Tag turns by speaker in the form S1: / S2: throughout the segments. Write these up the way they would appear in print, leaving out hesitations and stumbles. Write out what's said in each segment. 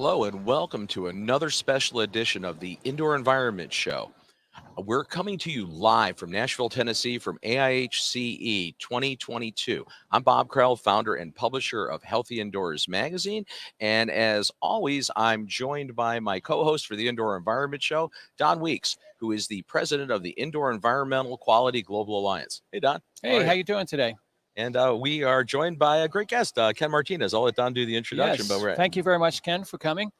S1: Hello, and welcome to another special edition of the Indoor Environment Show. We're coming to you live from Nashville, Tennessee from AIHce 2022. I'm Bob Krell, founder and publisher of Healthy Indoors magazine. And as always, I'm joined by my co-host for the Indoor Environment Show, Don Weeks, who is the president of the Indoor Environmental Quality Global Alliance. Hey, Don.
S2: Hey, how you doing today?
S1: And we are joined by a great guest, Ken Martinez. I'll let Don do the introduction.
S2: Yes, thank you very much, Ken, for coming.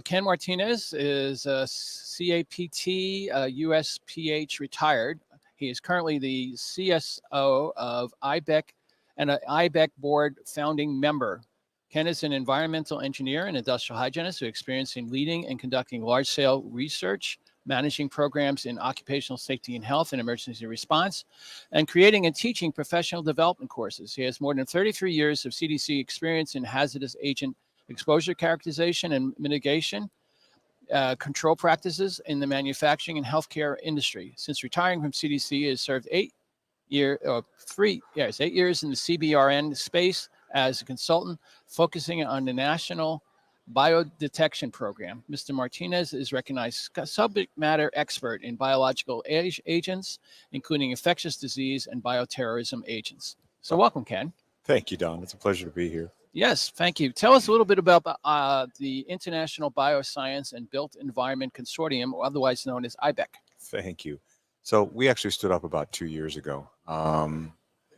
S2: Ken Martinez is a CAPT, USPH retired. He is currently the CSO of IBEC and an IBEC board founding member. Ken is an environmental engineer and industrial hygienist who experienced in leading and conducting large-scale research, managing programs in occupational safety and health and emergency response, and creating and teaching professional development courses. He has more than 33 years of CDC experience in hazardous agent exposure characterization and mitigation, control practices in the manufacturing and healthcare industry. Since retiring from CDC, he has served 8 years in the CBRN space as a consultant, focusing on the National Biodetection Program. Mr. Martinez is recognized subject matter expert in biological agents, including infectious disease and bioterrorism agents. So welcome, Ken.
S3: Thank you, Don. It's a pleasure to be here.
S2: Yes, thank you. Tell us a little bit about the International Bioscience and Built Environment Consortium, or otherwise known as IBEC.
S3: Thank you. So we actually stood up about 2 years ago.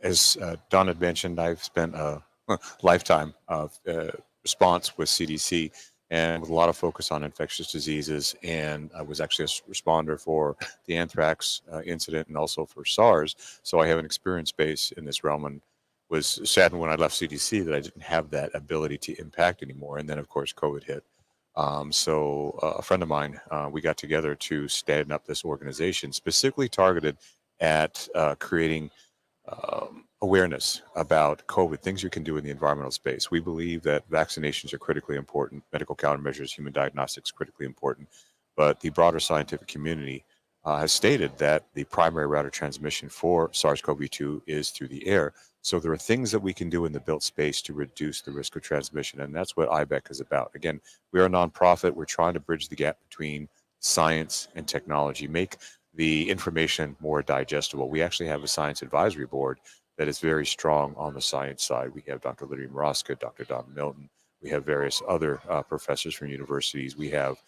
S3: As Don had mentioned, I've spent a lifetime of response with CDC and with a lot of focus on infectious diseases. And I was actually a responder for the anthrax incident and also for SARS. So I have an experience base in this realm and was saddened when I left CDC that I didn't have that ability to impact anymore. And then, of course, COVID hit. So a friend of mine, we got together to stand up this organization specifically targeted at creating awareness about COVID, things you can do in the environmental space. We believe that vaccinations are critically important, medical countermeasures, human diagnostics, critically important, but the broader scientific community has stated that the primary route of transmission for SARS-CoV-2 is through the air. So there are things that we can do in the built space to reduce the risk of transmission, and that's what IBEC is about. Again, we are a nonprofit. We're trying to bridge the gap between science and technology, make the information more digestible. We actually have a science advisory board that is very strong on the science side. We have Dr. Lydia Maraska, Dr. Don Milton. We have various other professors from universities. We have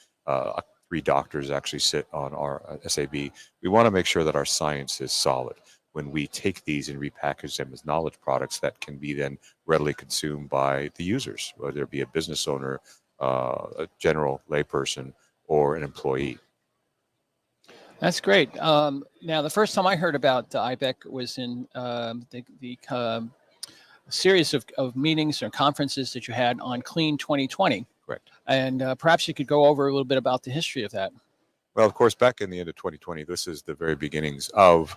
S3: 3 doctors actually sit on our SAB. We want to make sure that our science is solid when we take these and repackage them as knowledge products that can be then readily consumed by the users, whether it be a business owner, a general layperson, or an employee.
S2: That's great. Now, the first time I heard about IBEC was in the series of meetings or conferences that you had on Clean 2020.
S3: Correct.
S2: And perhaps you could go over a little bit about the history of that.
S3: Well, of course, back in the end of 2020, this is the very beginnings of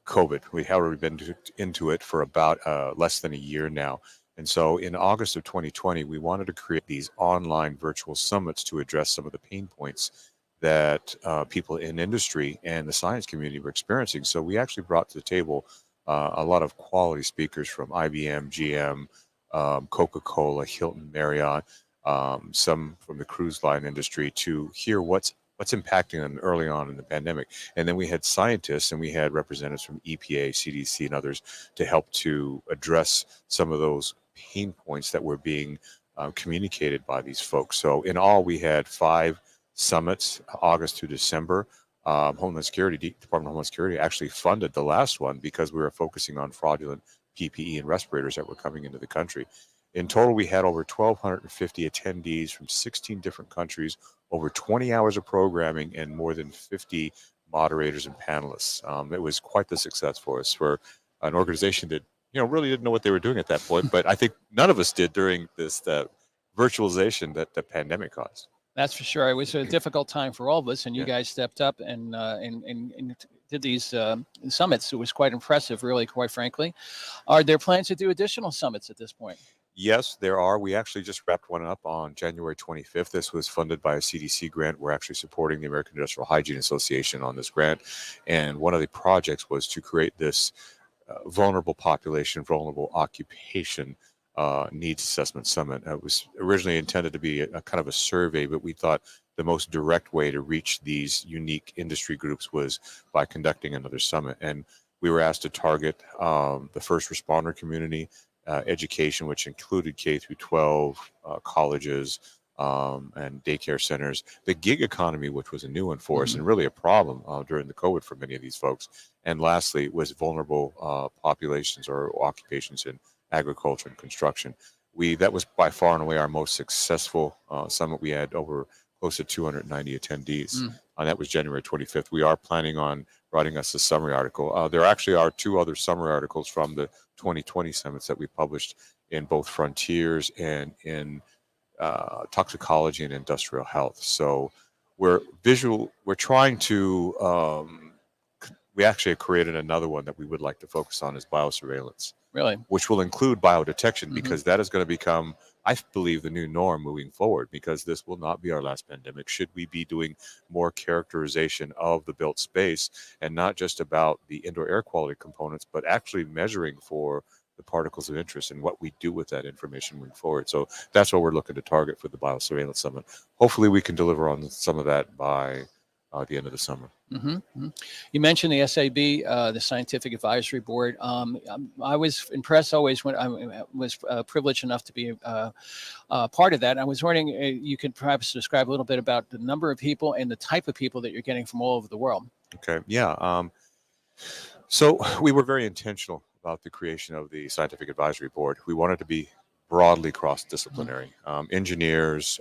S3: COVID. We have already been into it for about less than a year now. And so in August of 2020, we wanted to create these online virtual summits to address some of the pain points that people in industry and the science community were experiencing. So we actually brought to the table a lot of quality speakers from IBM, GM, Coca-Cola, Hilton, Marriott, some from the cruise line industry to hear what's impacting them early on in the pandemic. And then we had scientists and we had representatives from EPA, CDC, and others to help to address some of those pain points that were being communicated by these folks. So in all, we had 5 summits, August to December. Department of Homeland Security actually funded the last one because we were focusing on fraudulent PPE and respirators that were coming into the country. In total, we had over 1,250 attendees from 16 different countries, over 20 hours of programming, and more than 50 moderators and panelists. It was quite the success for us, for an organization that really didn't know what they were doing at that point. But I think none of us did during this virtualization that the pandemic caused.
S2: That's for sure. It was a difficult time for all of us, and you guys stepped up and did these summits. It was quite impressive, really, quite frankly. Are there plans to do additional summits at this point?
S3: Yes, there are. We actually just wrapped one up on January 25th. This was funded by a CDC grant. We're actually supporting the American Industrial Hygiene Association on this grant. And one of the projects was to create this vulnerable population, vulnerable occupation Needs Assessment Summit. It was originally intended to be a kind of a survey, but we thought the most direct way to reach these unique industry groups was by conducting another summit. And we were asked to target the first responder community, education, which included K through 12, colleges, and daycare centers, the gig economy, which was a new one for us and really a problem during the COVID for many of these folks. And lastly, was vulnerable populations or occupations in agriculture and construction. That was by far and away our most successful summit. We had over close to 290 attendees. And that was January 25th. We are planning on writing us a summary article. There actually are 2 other summary articles from the 2020 summits that we published in both Frontiers and in toxicology and industrial health. So we're trying to, we actually have created another one that we would like to focus on is biosurveillance.
S2: Really?
S3: Which will include biodetection, because that is going to become, I believe, the new norm moving forward, because this will not be our last pandemic. Should we be doing more characterization of the built space and not just about the indoor air quality components, but actually measuring for the particles of interest and what we do with that information moving forward. So that's what we're looking to target for the Biosurveillance Summit. Hopefully we can deliver on some of that by the end of the summer.
S2: You mentioned the SAB, the Scientific Advisory Board. I was impressed always when I was privileged enough to be part of that. I was wondering, you could perhaps describe a little bit about the number of people and the type of people that you're getting from all over the world.
S3: Okay, yeah. So we were very intentional about the creation of the Scientific Advisory Board. We wanted to be broadly cross-disciplinary. Engineers,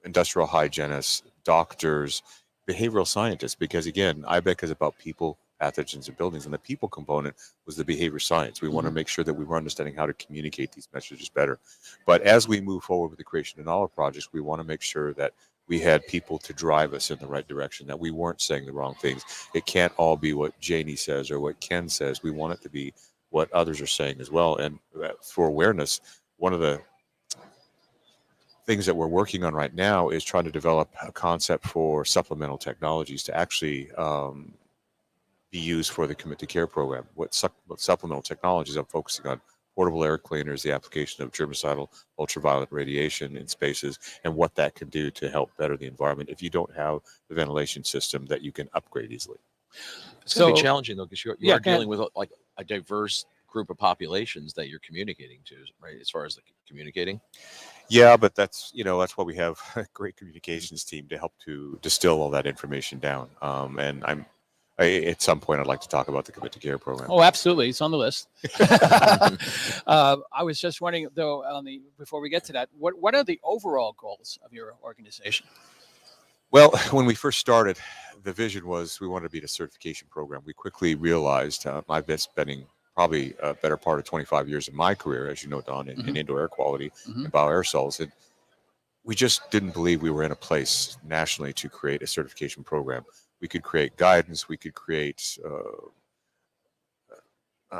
S3: industrial hygienists, doctors, behavioral scientists, because again, IBEC is about people, pathogens, and buildings, and the people component was the behavior science. We want to make sure that we were understanding how to communicate these messages better. But as we move forward with the creation of knowledge projects, we want to make sure that we had people to drive us in the right direction, that we weren't saying the wrong things. It can't all be what Janie says or what Ken says. We want it to be what others are saying as well. And for awareness, one of the things that we're working on right now is trying to develop a concept for supplemental technologies to actually be used for the Commit to Care program. What supplemental technologies I'm focusing on: portable air cleaners, the application of germicidal ultraviolet radiation in spaces, and what that can do to help better the environment if you don't have the ventilation system that you can upgrade easily.
S1: It's going to be challenging though, because you are dealing with like a diverse group of populations that you're communicating to, right? As far as communicating.
S3: Yeah, but that's why we have a great communications team to help to distill all that information down. And at some point, I'd like to talk about the Commit to Care program.
S2: Oh, absolutely. It's on the list. I was just wondering, though, before we get to that, what are the overall goals of your organization?
S3: Well, when we first started, the vision was we wanted to be a certification program. We quickly realized I've been spending probably a better part of 25 years of my career, as you know, Don, in indoor air quality and bioaerosols. And we just didn't believe we were in a place nationally to create a certification program. We could create guidance. We could create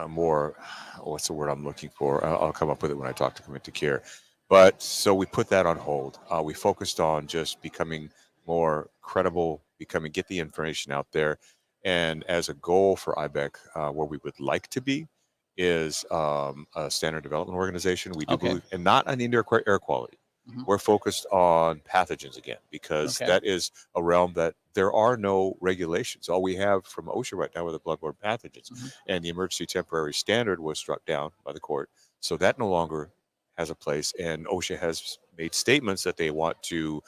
S3: more, what's the word I'm looking for? I'll come up with it when I talk to Commit to Care. But so we put that on hold. We focused on just becoming more credible, get the information out there. And as a goal for IBEC, where we would like to be is a standard development organization. We do believe, and not on indoor air quality. We're focused on pathogens again, because that is a realm that there are no regulations. All we have from OSHA right now are the bloodborne pathogens, and the emergency temporary standard was struck down by the court. So that no longer has a place, and OSHA has made statements that they want to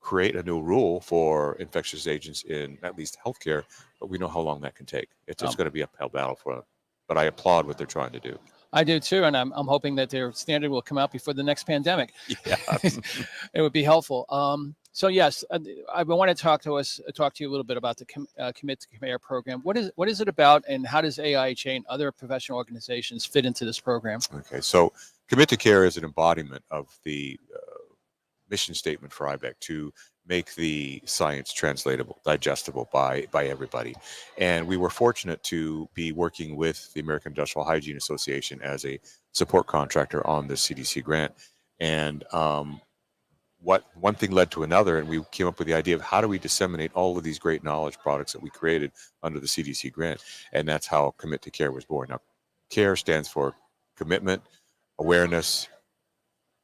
S3: create a new rule for infectious agents in at least healthcare, but we know how long that can take. It's going to be an uphill battle for them. But I applaud what they're trying to do.
S2: I do too, and I'm hoping that their standard will come out before the next pandemic.
S3: Yeah.
S2: It would be helpful. So yes, I want to talk to you a little bit about the Commit to Care program. What is it about, and how does AIHA and other professional organizations fit into this program?
S3: Okay, so Commit to Care is an embodiment of the mission statement for IBEC to make the science translatable, digestible by everybody. And we were fortunate to be working with the American Industrial Hygiene Association as a support contractor on the CDC grant. And one thing led to another, and we came up with the idea of how do we disseminate all of these great knowledge products that we created under the CDC grant. And that's how Commit to Care was born. Now, CARE stands for commitment, awareness,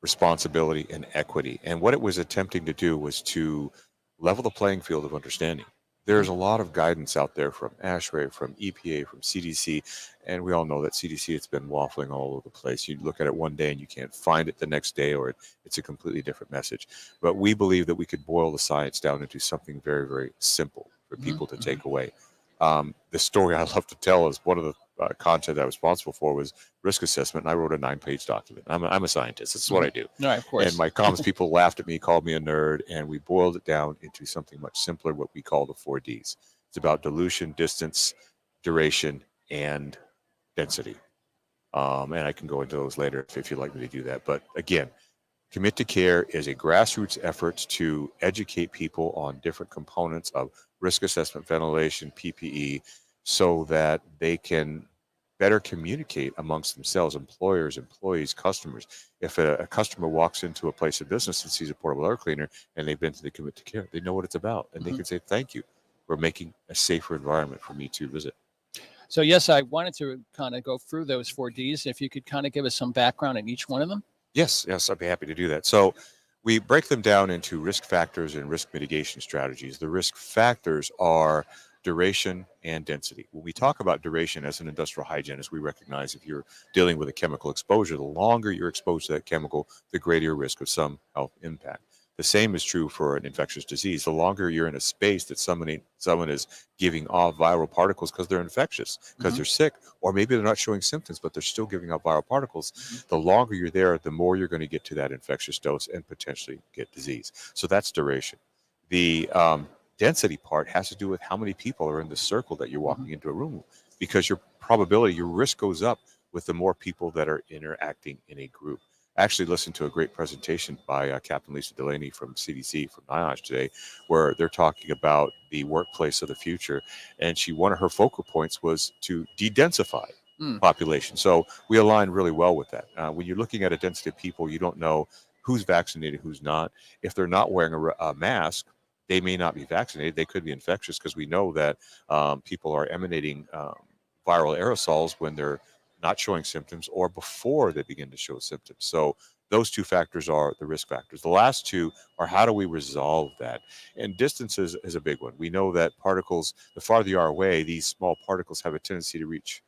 S3: responsibility, and equity. And what it was attempting to do was to level the playing field of understanding. There's a lot of guidance out there from ASHRAE, from EPA, from CDC, and we all know that CDC, it's been waffling all over the place. You look at it one day and you can't find it the next day, or it's a completely different message. But we believe that we could boil the science down into something very, very simple for people to take away. The story I love to tell is one of the content I was responsible for was risk assessment, and I wrote a 9-page document. I'm a scientist. This is what I do.
S2: No, of course.
S3: And my comms people laughed at me, called me a nerd, and we boiled it down into something much simpler, what we call the 4 Ds. It's about dilution, distance, duration, and density. And I can go into those later if you'd like me to do that. But again, Commit to Care is a grassroots effort to educate people on different components of risk assessment, ventilation, PPE, so that they can better communicate amongst themselves, employers, employees, customers. If a customer walks into a place of business and sees a portable air cleaner and they've been to the Commit to Care, they know what it's about, and they can say, thank you for making a safer environment for me to visit.
S2: So yes, I wanted to kind of go through those 4 Ds. If you could kind of give us some background in each one of them.
S3: Yes, I'd be happy to do that. So we break them down into risk factors and risk mitigation strategies. The risk factors are duration and density. When we talk about duration as an industrial hygienist, we recognize if you're dealing with a chemical exposure, the longer you're exposed to that chemical, the greater your risk of some health impact. The same is true for an infectious disease. The longer you're in a space that someone is giving off viral particles because they're infectious, because they're sick, or maybe they're not showing symptoms, but they're still giving off viral particles, the longer you're there, the more you're going to get to that infectious dose and potentially get disease. So that's duration. The density part has to do with how many people are in the circle that you're walking into a room, because your probability, your risk goes up with the more people that are interacting in a group. I actually listened to a great presentation by Captain Lisa Delaney from CDC, from NIOSH today, where they're talking about the workplace of the future. And one of her focal points was to de-densify population. So we align really well with that. When you're looking at a density of people, you don't know who's vaccinated, who's not. If they're not wearing a mask, they may not be vaccinated. They could be infectious, because we know that people are emanating viral aerosols when they're not showing symptoms or before they begin to show symptoms. So those 2 factors are the risk factors. The last 2 are how do we resolve that? And distance is a big one. We know that particles, the farther you are away, these small particles have a tendency to reach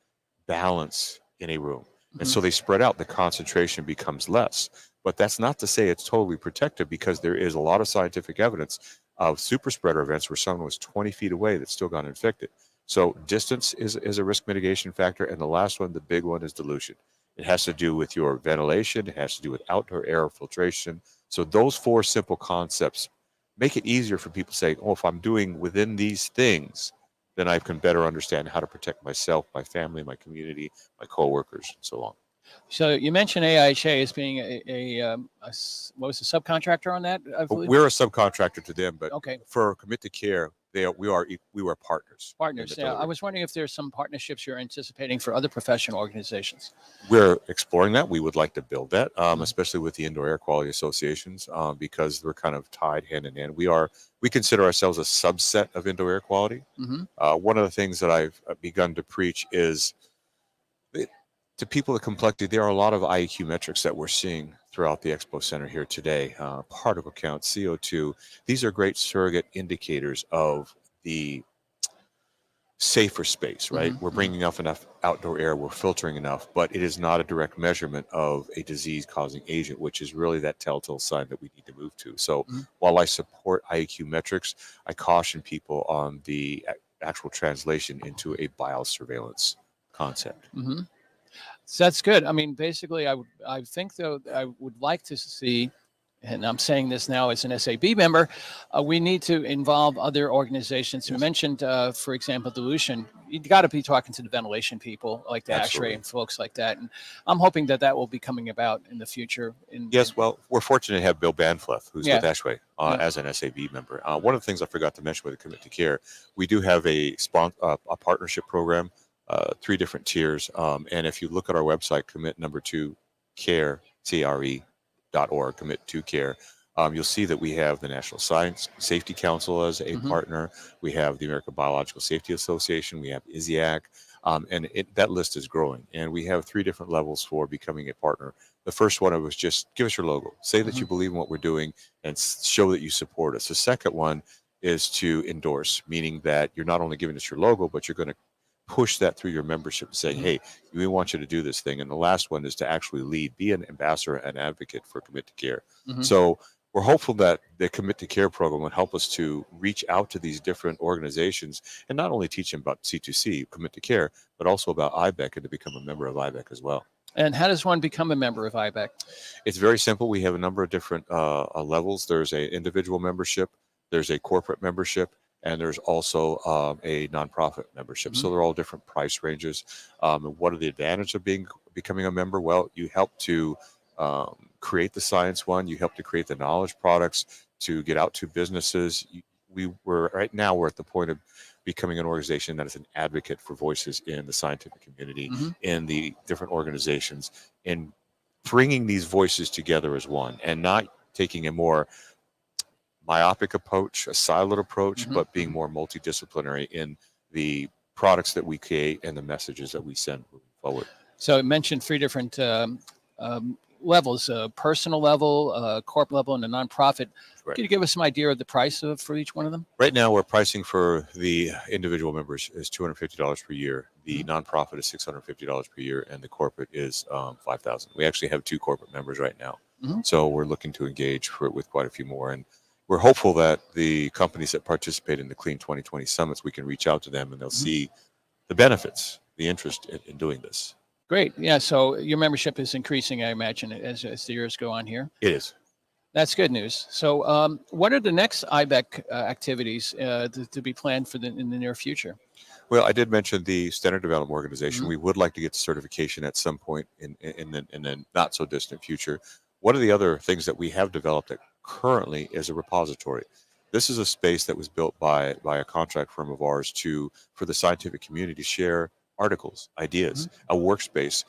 S3: balance in a room. And so they spread out, the concentration becomes less. But that's not to say it's totally protective, because there is a lot of scientific evidence of super spreader events where someone was 20 feet away that still got infected. So distance is a risk mitigation factor. And the last one, the big one, is dilution. It has to do with your ventilation. It has to do with outdoor air filtration. So those 4 simple concepts make it easier for people to say, oh, if I'm doing within these things, then I can better understand how to protect myself, my family, my community, my coworkers, and so on.
S2: So you mentioned AIHA as being what was the subcontractor on that? I believe?
S3: We're a subcontractor to them, but
S2: okay.
S3: For Commit to Care, we were partners.
S2: Partners, yeah. I was wondering if there's some partnerships you're anticipating for other professional organizations.
S3: We're exploring that. We would like to build that, especially with the indoor air quality associations, because we're kind of tied hand in hand. We consider ourselves a subset of indoor air quality. One of the things that I've begun to preach is to people with complexity, there are a lot of IAQ metrics that we're seeing throughout the Expo Center here today. Particle count, CO2, these are great surrogate indicators of the safer space, right? We're bringing enough outdoor air, we're filtering enough, but it is not a direct measurement of a disease-causing agent, which is really that telltale sign that we need to move to. So while I support IAQ metrics, I caution people on the actual translation into a biosurveillance concept.
S2: So that's good. I mean, basically, I think, though, I would like to see, and I'm saying this now as an SAB member, we need to involve other organizations. You mentioned, for example, dilution. You got to be talking to the ventilation people like the ASHRAE and folks like that. And I'm hoping that will be coming about in the future.
S3: Yes, well, we're fortunate to have Bill Banfleth, who's with ASHRAE, as an SAB member. One of the things I forgot to mention with the Commit to Care, we do have a partnership program. 3 different tiers. And if you look at our website, commit2care, CRE.org, commit2care, you'll see that we have the National Science Safety Council as a partner. We have the American Biological Safety Association. We have ISIAC. And that list is growing. And we have 3 different levels for becoming a partner The first one was just give us your logo, say that
S2: Mhm.
S3: you believe in what we're doing, and show that you support us. The second one is to endorse, meaning that you're not only giving us your logo, but you're going to push that through your membership, saying,
S2: Mhm.
S3: hey, we want you to do this thing. And the last one is to actually lead, be an ambassador and advocate for Commit to Care.
S2: Mhm.
S3: So we're hopeful that the Commit to Care program will help us to reach out to these different organizations and not only teach them about C2C, Commit to Care, but also about IBEC and to become a member of IBEC as well.
S2: And how does one become a member of IBEC?
S3: It's very simple. We have a number of different levels. There's a individual membership, there's a corporate membership, and there's also a nonprofit membership.
S2: Mhm.
S3: So they're all different price ranges. And what are the advantages of becoming a member? Well, you help to create the science one. You help to create the knowledge products to get out to businesses. Right now we're at the point of becoming an organization that is an advocate for voices in the scientific community,
S2: Mhm.
S3: in the different organizations, and bringing these voices together as one, and not taking a more myopic approach, a siloed approach,
S2: Mhm.
S3: but being more multidisciplinary in the products that we create and the messages that we send moving forward.
S2: So it mentioned three different levels: personal level, corporate level, and a nonprofit.
S3: Right.
S2: Can you give us some idea of the price for each one of them?
S3: Right now, we're pricing for the individual members is $250 per year. The nonprofit is $650 per year, and the corporate is $5,000. We actually have 2 corporate members right now,
S2: Mhm.
S3: so we're looking to engage with quite a few more. And we're hopeful that the companies that participate in the Clean 2020 summits, we can reach out to them and they'll see the benefits, the interest in doing this.
S2: Great. Yeah. So your membership is increasing, I imagine, as the years go on here.
S3: It is.
S2: That's good news. So, what are the next IBEC activities to be planned in the near future?
S3: Well, I did mention the Standard Development Organization.
S2: Mhm.
S3: We would like to get certification at some point in the not so distant future. One of the other things that we have developed that currently is a repository. This is a space that was built by a contract firm of ours for the scientific community to share articles, ideas, a workspace.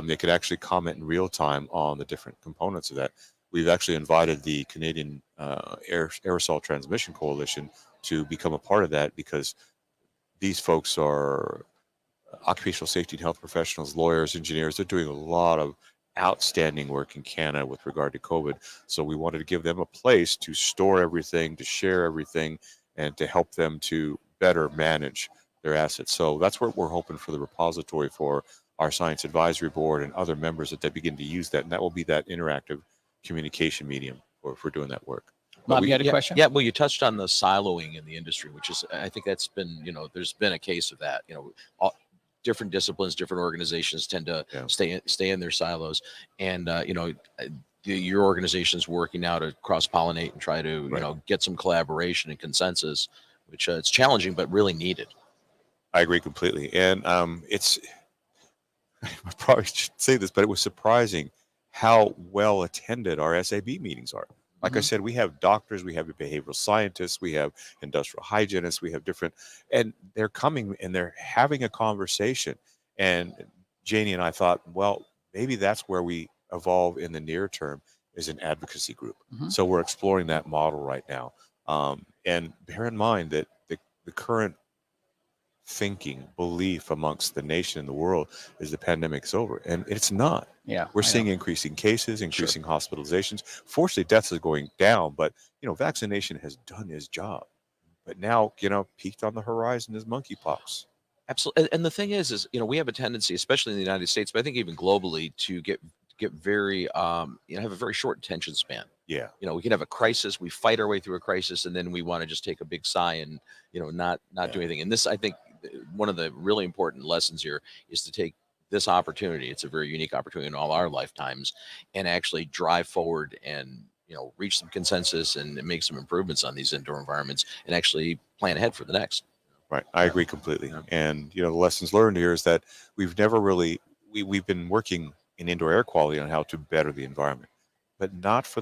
S3: They could actually comment in real time on the different components of that. We've actually invited the Canadian Aerosol Transmission Coalition to become a part of that because these folks are occupational safety and health professionals, lawyers, engineers. They're doing a lot of outstanding work in Canada with regard to COVID. So we wanted to give them a place to store everything, to share everything, and to help them to better manage their assets. So that's what we're hoping for the repository for our science advisory board and other members, that they begin to use that. And that will be that interactive communication medium for doing that work.
S2: Bob, you had a question?
S1: Yeah, well, you touched on the siloing in the industry, which is, I think that's been, there's been a case of that. All, different disciplines, different organizations tend to stay in their silos, and your organization's working now to cross pollinate and try to get some collaboration and consensus, which it's challenging but really needed.
S3: I agree completely, and it's I probably should say this, but it was surprising how well attended our SAB meetings are. Like I said, we have doctors, we have behavioral scientists, we have industrial hygienists, we have different, and they're coming and they're having a conversation. And Janie and I thought, well, maybe that's where we evolve in the near term, is an advocacy group. So we're exploring that model right now. And bear in mind that the current thinking, belief amongst the nation and the world is the pandemic's over, and it's not.
S2: Yeah,
S3: We're
S2: I
S3: seeing
S2: know.
S3: increasing cases, increasing hospitalizations. Fortunately, deaths are going down, but vaccination has done its job. But now, peaked on the horizon is monkeypox.
S1: Absolutely, and the thing is, we have a tendency, especially in the United States, but I think even globally, to get very, have a very short attention span.
S3: Yeah.
S1: We can have a crisis, we fight our way through a crisis, and then we want to just take a big sigh and not do anything. And this, I think, one of the really important lessons here is to take this opportunity. It's a very unique opportunity in all our lifetimes, and actually drive forward and reach some consensus and make some improvements on these indoor environments, and actually plan ahead for the next.
S3: Right. I agree completely. And, the lessons learned here is that we've never really, we've been working in indoor air quality on how to better the environment, but not for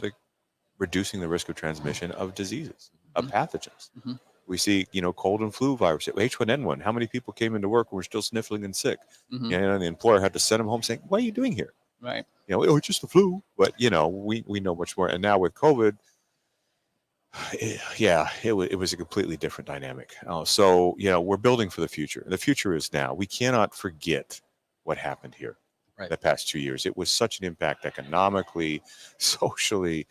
S3: reducing the risk of transmission of diseases, of pathogens. We see, cold and flu virus, H1N1. How many people came into work and were still sniffling and sick? And the employer had to send them home saying, what are you doing here?
S2: Right.
S3: Oh, it's just the flu. But, we know much more. And now with COVID, it was a completely different dynamic. So, we're building for the future. The future is now. We cannot forget what happened here.
S1: Right.
S3: the past 2 years. It was such an impact economically, socially,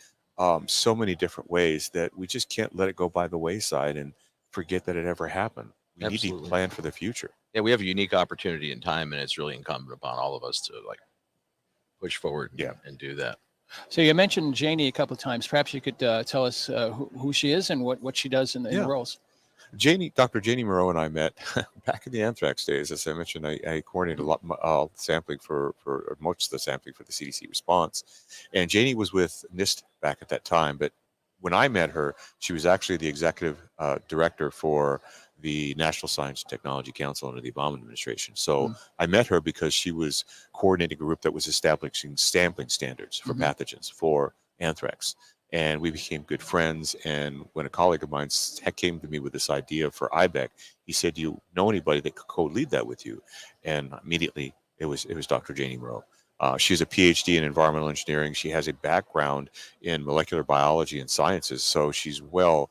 S3: so many different ways that we just can't let it go by the wayside and forget that it ever happened. We need to
S1: Absolutely.
S3: plan for the future.
S1: Yeah, we have a unique opportunity in time, and it's really incumbent upon all of us to like push forward and do that.
S2: So you mentioned Janie a couple of times. Perhaps you could tell us who she is and what she does in the roles.
S3: Dr. Janie Moreau and I met back in the anthrax days. As I mentioned, I coordinated a lot sampling for most of the sampling for the CDC response. And Janie was with NIST back at that time. But when I met her, she was actually the executive director for the National Science and Technology Council under the Obama administration. So I met her because she was coordinating a group that was establishing sampling standards for pathogens for anthrax. And we became good friends. And when a colleague of mine came to me with this idea for IBEC, he said, "Do you know anybody that could co-lead that with you?" And immediately it was Dr. Janie Moreau. She's a PhD in environmental engineering. She has a background in molecular biology and sciences, so she's well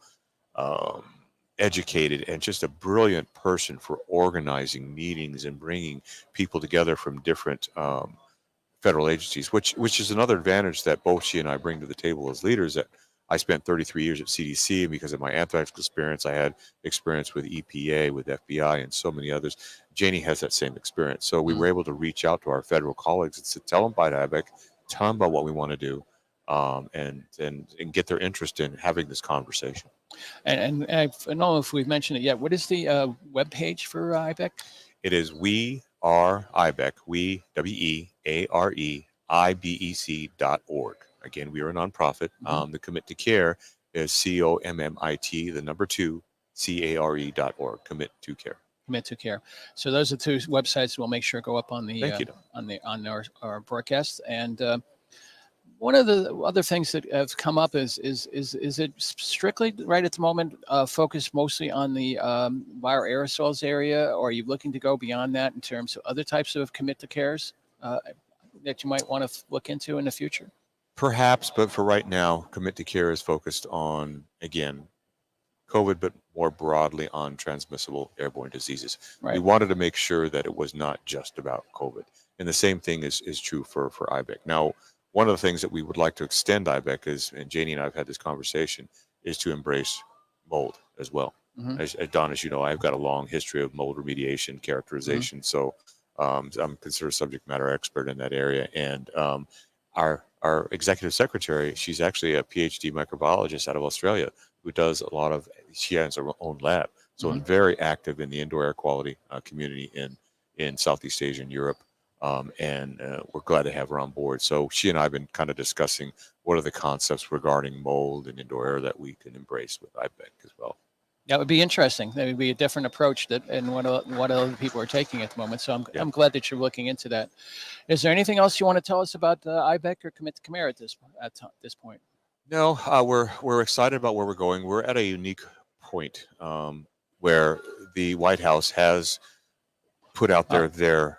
S3: educated and just a brilliant person for organizing meetings and bringing people together from different federal agencies, which is another advantage that both she and I bring to the table as leaders. That I spent 33 years at CDC, and because of my anthrax experience, I had experience with EPA, with FBI, and so many others. Janie has that same experience, so we were able to reach out to our federal colleagues and say, tell them about IBEC, tell them about what we want to do, and get their interest in having this conversation.
S2: And I don't know if we've mentioned it yet. What is the web page for IBEC?
S3: It is We Are IBEC, WeAreIBEC.org. Again, we are a nonprofit. The Commit to Care is COMMIT, the number 2, CARE.org. Commit to Care.
S2: Commit to Care. So those are two websites we'll make sure go up on the
S3: Thank you.
S2: on our broadcast. And one of the other things that have come up is it strictly right at the moment focused mostly on the bioaerosols area, or are you looking to go beyond that in terms of other types of Commit to Cares that you might want to look into in the future?
S3: Perhaps, but for right now, Commit to Care is focused on, again, COVID, but more broadly on transmissible airborne diseases.
S2: Right.
S3: We wanted to make sure that it was not just about COVID. And the same thing is true for IBEC. Now, one of the things that we would like to extend IBEC is, and Janie and I have had this conversation, is to embrace mold as well. As Don, as you know, I've got a long history of mold remediation, characterization. So I'm considered a subject matter expert in that area. And our executive secretary, she's actually a PhD microbiologist out of Australia who does a lot of, she has her own lab. So I'm very active in the indoor air quality community in Southeast Asia and Europe. And we're glad to have her on board. So she and I have been kind of discussing what are the concepts regarding mold and indoor air that we can embrace with IBEC as well.
S2: That would be interesting. That would be a different approach and what other people are taking at the moment. So I'm glad that you're looking into that. Is there anything else you want to tell us about IBEC or Commit to Care at this point?
S3: No, we're excited about where we're going. We're at a unique point where the White House has put out their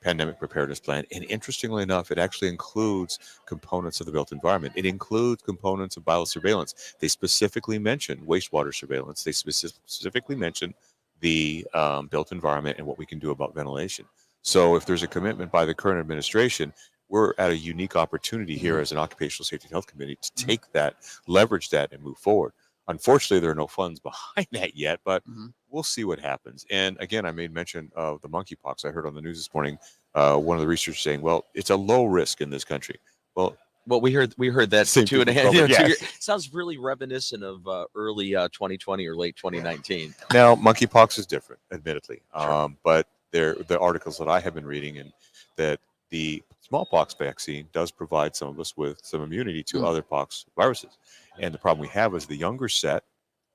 S3: pandemic preparedness plan. And interestingly enough, it actually includes components of the built environment. It includes components of biosurveillance. They specifically mention wastewater surveillance. They specifically mention the built environment and what we can do about ventilation. So if there's a commitment by the current administration, we're at a unique opportunity here as an Occupational Safety and Health Committee to take that, leverage that, and move forward. Unfortunately, there are no funds behind that yet, but we'll see what happens. And again, I made mention of the monkeypox. I heard on the news this morning, one of the researchers saying, well, it's a low risk in this country. Well,
S1: we heard that
S3: Same
S1: 2.5
S3: thing,
S1: years. Sounds really reminiscent of early 2020 or late 2019.
S3: Now, monkeypox is different, admittedly.
S1: Sure.
S3: But the articles that I have been reading, and that the smallpox vaccine does provide some of us with some immunity to other pox viruses. And the problem we have is the younger set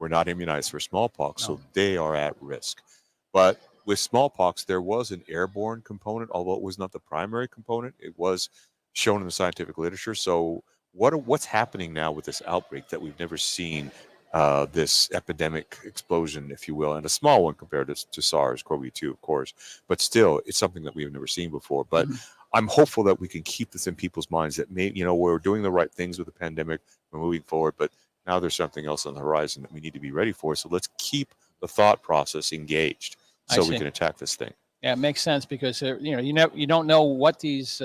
S3: were not immunized for smallpox, so they are at risk. But with smallpox, there was an airborne component, although it was not the primary component. It was shown in the scientific literature. So what's happening now with this outbreak that we've never seen, this epidemic explosion, if you will, and a small one compared to SARS-CoV-2, of course, but still, it's something that we've never seen before. But I'm hopeful that we can keep this in people's minds that we're doing the right things with the pandemic, we're moving forward, but now there's something else on the horizon that we need to be ready for. So let's keep the thought process engaged so we can attack this thing.
S2: Yeah, it makes sense because you don't know what these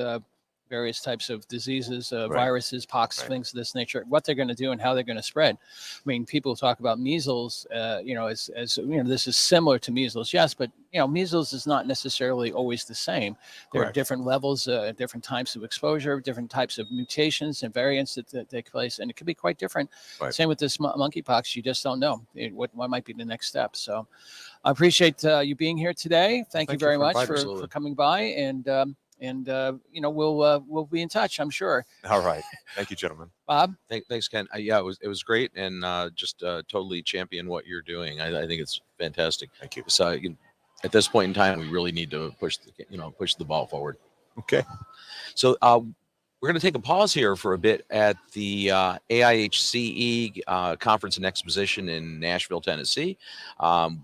S2: various types of diseases, viruses, pox, things of this nature, what they're going to do and how they're going to spread. I mean, people talk about measles, as this is similar to measles, yes, but measles is not necessarily always the same. There are different levels, different types of exposure, different types of mutations and variants that take place, and it could be quite different. Same with this monkeypox, you just don't know what might be the next step. So I appreciate you being here today. Thank you very much for coming by, and we'll be in touch, I'm sure.
S3: All right. Thank you, gentlemen.
S2: Bob?
S1: Thanks, Ken. Yeah, it was great, and just totally champion what you're doing. I think it's fantastic.
S3: Thank you.
S1: So at this point in time, we really need to push the ball forward.
S3: Okay.
S1: So we're going to take a pause here for a bit at the AIHce Conference and Exposition in Nashville, Tennessee.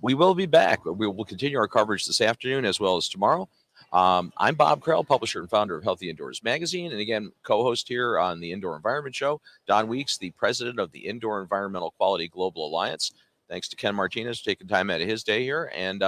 S1: We will be back. We will continue our coverage this afternoon as well as tomorrow. I'm Bob Krell, publisher and founder of Healthy Indoors Magazine, and again, co-host here on the Indoor Environment Show. Don Weeks, the president of the Indoor Environmental Quality Global Alliance. Thanks to Ken Martinez for taking time out of his day here, and